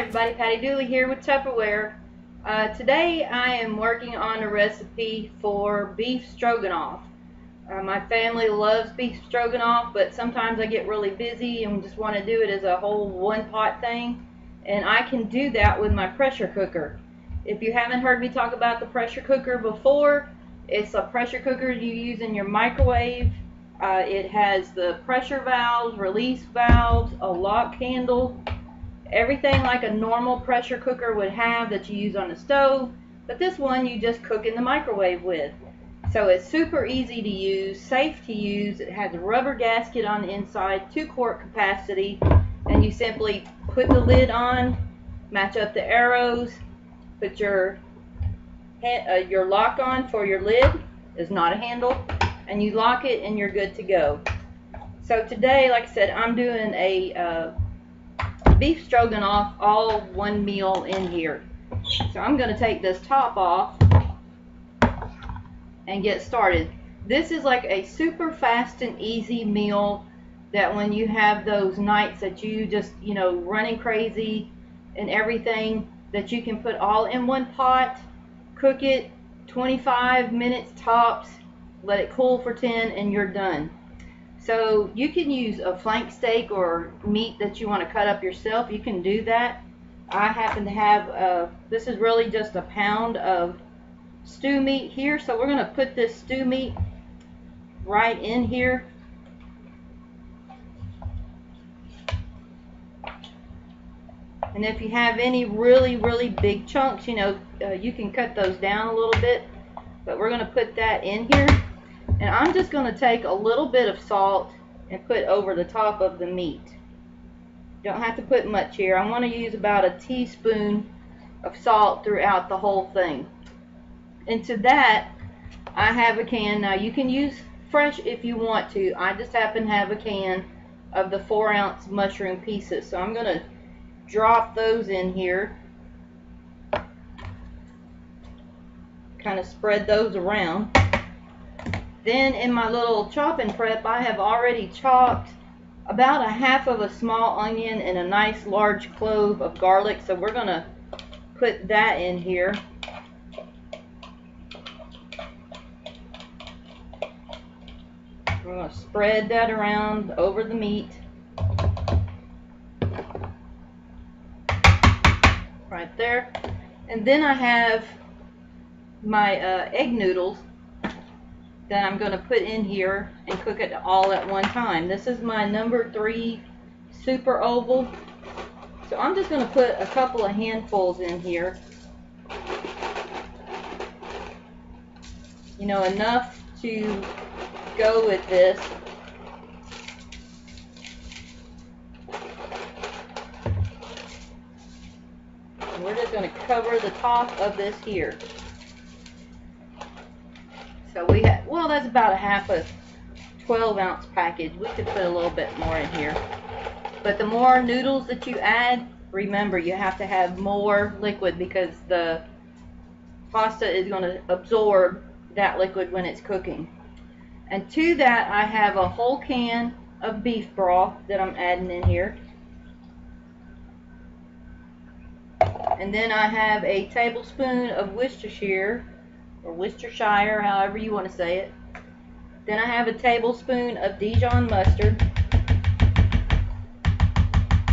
everybody, Patty Dooley here with Tupperware. Today I am working on a recipe for beef stroganoff. My family loves beef stroganoff, but sometimes I get really busy and just want to do it as a whole one-pot thing. And I can do that with my pressure cooker. If you haven't heard me talk about the pressure cooker before, it's a pressure cooker you use in your microwave. It has the pressure valves, release valves, a lock handle, everything like a normal pressure cooker would have that you use on the stove, but this one you just cook in the microwave with. So it's super easy to use, safe to use. It has a rubber gasket on the inside, 2-quart capacity, and you simply put the lid on, match up the arrows, put your lock on for your lid, is not a handle, and you lock it and you're good to go. So today, like I said, I'm doing a beef stroganoff, all one meal in here. So I'm going to take this top off and get started. This is like a super fast and easy meal that when you have those nights that you just, running crazy and everything, that you can put all in one pot, cook it 25 minutes tops, let it cool for 10, and you're done. So you can use a flank steak or meat that you want to cut up yourself. You can do that. I happen to have, this is really just a pound of stew meat here. So we're going to put this stew meat right in here. And if you have any really big chunks, you can cut those down a little bit. But we're going to put that in here. And I'm just going to take a little bit of salt and put over the top of the meat. Don't have to put much here. I want to use about a teaspoon of salt throughout the whole thing. And to that, I have a can. Now you can use fresh if you want to. I just happen to have a can of the 4-ounce mushroom pieces. So I'm going to drop those in here. Kind of spread those around. Then in my little chopping prep, I have already chopped about a half of a small onion and a nice large clove of garlic. So we're going to put that in here. We're going to spread that around over the meat. Right there. And then I have my egg noodles that I'm going to put in here and cook it all at one time. This is my number 3 super oval. So I'm just going to put a couple of handfuls in here. Enough to go with this. And we're just going to cover the top of this here. So we have, well, that's about a half a 12-ounce package. We could put a little bit more in here. But the more noodles that you add, remember you have to have more liquid because the pasta is going to absorb that liquid when it's cooking. And to that, I have a whole can of beef broth that I'm adding in here. And then I have a tablespoon of Worcestershire, or Worcestershire, however you want to say it. Then I have a tablespoon of Dijon mustard.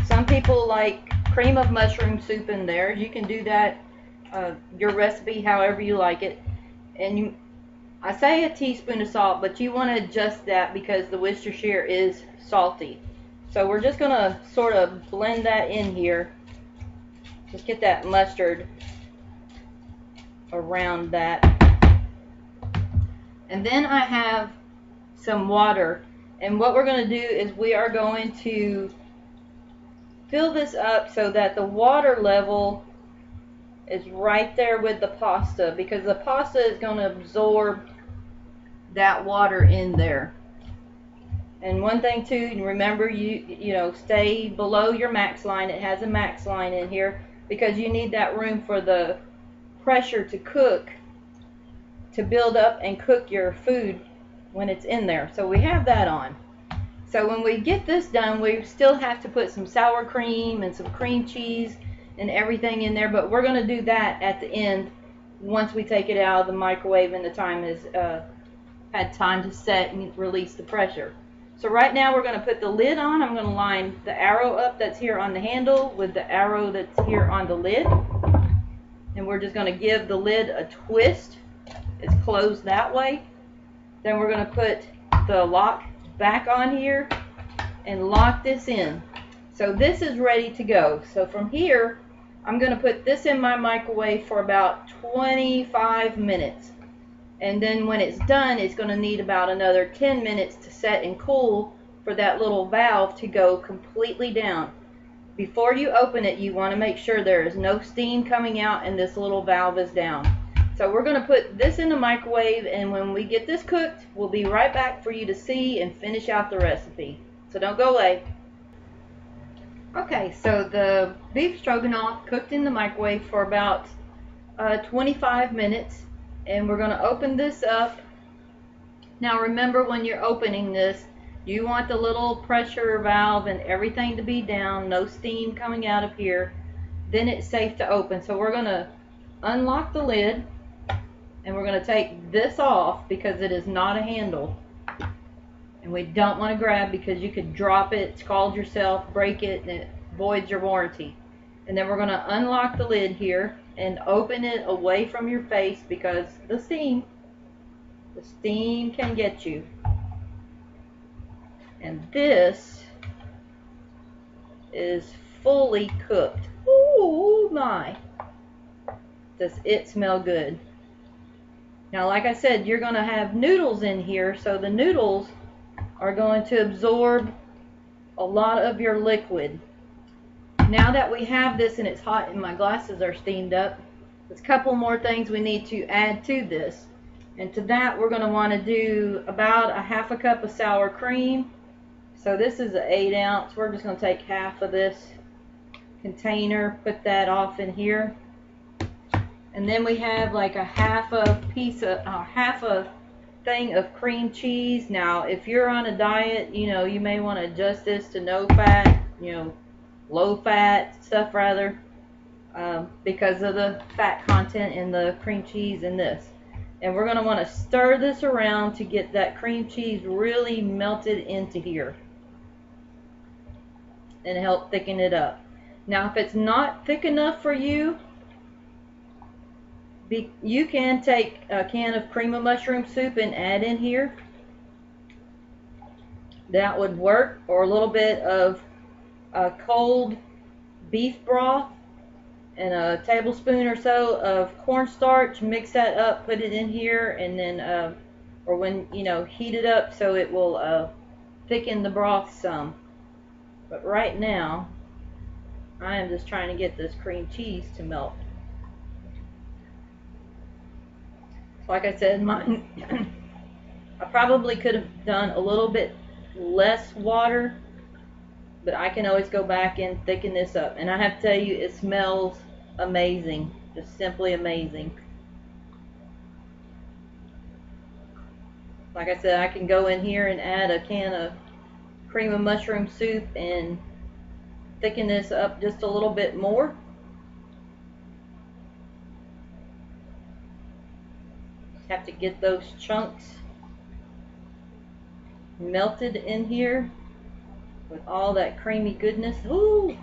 Some people like cream of mushroom soup in there. You can do that, your recipe, however you like it. And I say a teaspoon of salt, but you want to adjust that because the Worcestershire is salty. So we're just going to sort of blend that in here. Just get that mustard around that. And then I have some water, and what we're going to do is we are going to fill this up so that the water level is right there with the pasta, because the pasta is going to absorb that water in there. And one thing too, remember, you stay below your max line. It has a max line in here because you need that room for the pressure to cook, to build up and cook your food when it's in there. So we have that on. So when we get this done, we still have to put some sour cream and some cream cheese and everything in there, but we're going to do that at the end once we take it out of the microwave and the time has had time to set and release the pressure. So right now we're going to put the lid on. I'm going to line the arrow up that's here on the handle with the arrow that's here on the lid, and we're just going to give the lid a twist. It's closed that way. Then we're going to put the lock back on here and lock this in. So this is ready to go. So from here, I'm going to put this in my microwave for about 25 minutes. And then when it's done, it's going to need about another 10 minutes to set and cool for that little valve to go completely down. Before you open it, you want to make sure there is no steam coming out and this little valve is down. So we're going to put this in the microwave, and when we get this cooked, we'll be right back for you to see and finish out the recipe. So don't go away. Okay, so the beef stroganoff cooked in the microwave for about 25 minutes, and we're going to open this up. Now remember, when you're opening this, you want the little pressure valve and everything to be down, no steam coming out of here. Then it's safe to open. So we're going to unlock the lid, and we're going to take this off because it is not a handle. And we don't want to grab because you could drop it, scald yourself, break it, and it voids your warranty. And then we're going to unlock the lid here and open it away from your face because the steam can get you. And this is fully cooked. Ooh my! Does it smell good? Now, like I said, you're going to have noodles in here, so the noodles are going to absorb a lot of your liquid. Now that we have this and it's hot and my glasses are steamed up, there's a couple more things we need to add to this. And to that, we're going to want to do about a half a cup of sour cream. So this is an 8 ounce. We're just going to take half of this container, put that off in here. And then we have like a half a thing of cream cheese. Now, if you're on a diet, you may want to adjust this to no fat, low fat stuff rather, because of the fat content in the cream cheese in this. And we're going to want to stir this around to get that cream cheese really melted into here and help thicken it up. Now, if it's not thick enough for you, you can take a can of cream of mushroom soup and add in here. That would work. Or a little bit of cold beef broth and a tablespoon or so of cornstarch. Mix that up, put it in here, and then or when heat it up so it will thicken the broth some. But right now I am just trying to get this cream cheese to melt. Like I said, mine I probably could have done a little bit less water, but I can always go back and thicken this up. And I have to tell you, it smells amazing, just simply amazing. Like I said, I can go in here and add a can of cream of mushroom soup and thicken this up just a little bit more. Have to get those chunks melted in here with all that creamy goodness. Ooh!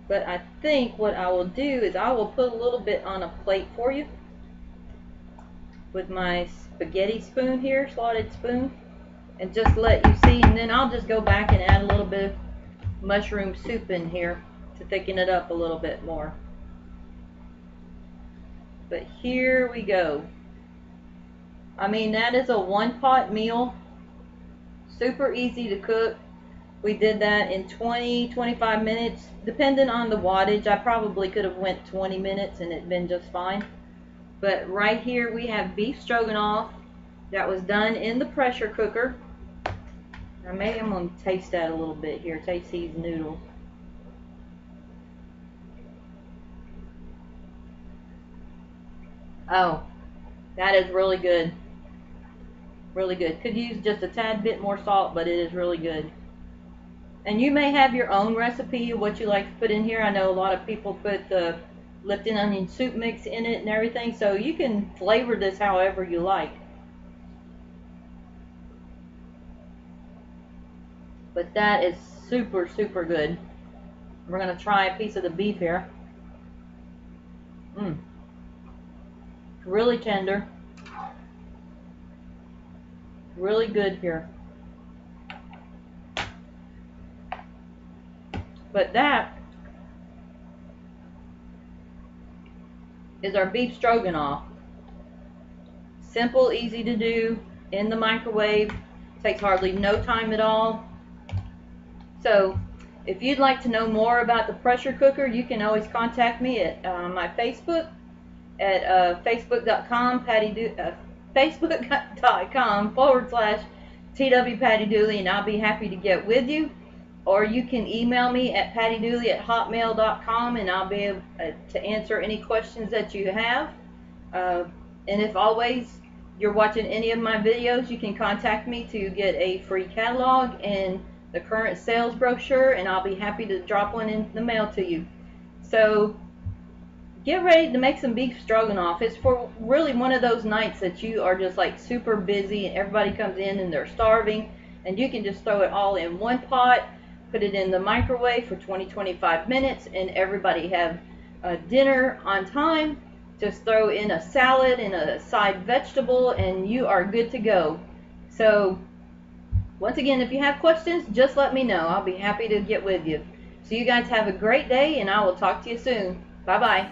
But I think what I will do is I will put a little bit on a plate for you with my spaghetti spoon here, slotted spoon, and just let you see. And then I'll just go back and add a little bit of mushroom soup in here to thicken it up a little bit more. But here we go. I mean, that is a one-pot meal. Super easy to cook. We did that in 20-25 minutes, depending on the wattage. I probably could have went 20 minutes and it'd been just fine. But right here we have beef stroganoff that was done in the pressure cooker. Now maybe I'm going to taste that a little bit here. Taste these noodles. Oh, that is really good. Really good. Could use just a tad bit more salt, but it is really good. And you may have your own recipe of what you like to put in here. I know a lot of people put the Lipton onion soup mix in it and everything, so you can flavor this however you like. But that is super, super good. We're going to try a piece of the beef here. Really tender. Really good here. But that is our beef stroganoff. Simple, easy to do, in the microwave. Takes hardly no time at all. So if you'd like to know more about the pressure cooker, you can always contact me at my Facebook at facebook.com facebook.com/TW Patty Dooley, and I'll be happy to get with you. Or you can email me at pattydooley@hotmail.com, and I'll be able to answer any questions that you have. And if always you're watching any of my videos, you can contact me to get a free catalog and the current sales brochure, and I'll be happy to drop one in the mail to you. So get ready to make some beef stroganoff. It's for really one of those nights that you are just like super busy and everybody comes in and they're starving, and you can just throw it all in one pot, put it in the microwave for 20-25 minutes, and everybody have dinner on time. Just throw in a salad and a side vegetable and you are good to go. So once again, if you have questions, just let me know. I'll be happy to get with you. So you guys have a great day, and I will talk to you soon. Bye-bye.